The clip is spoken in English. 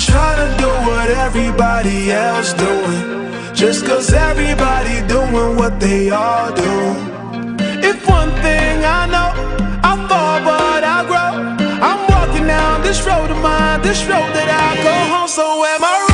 try to do what everybody else doing, just cause everybody doing what they all do. If one thing I know, I fall but I grow. I'm walking down this road of mine, this road that I go home. So am I right?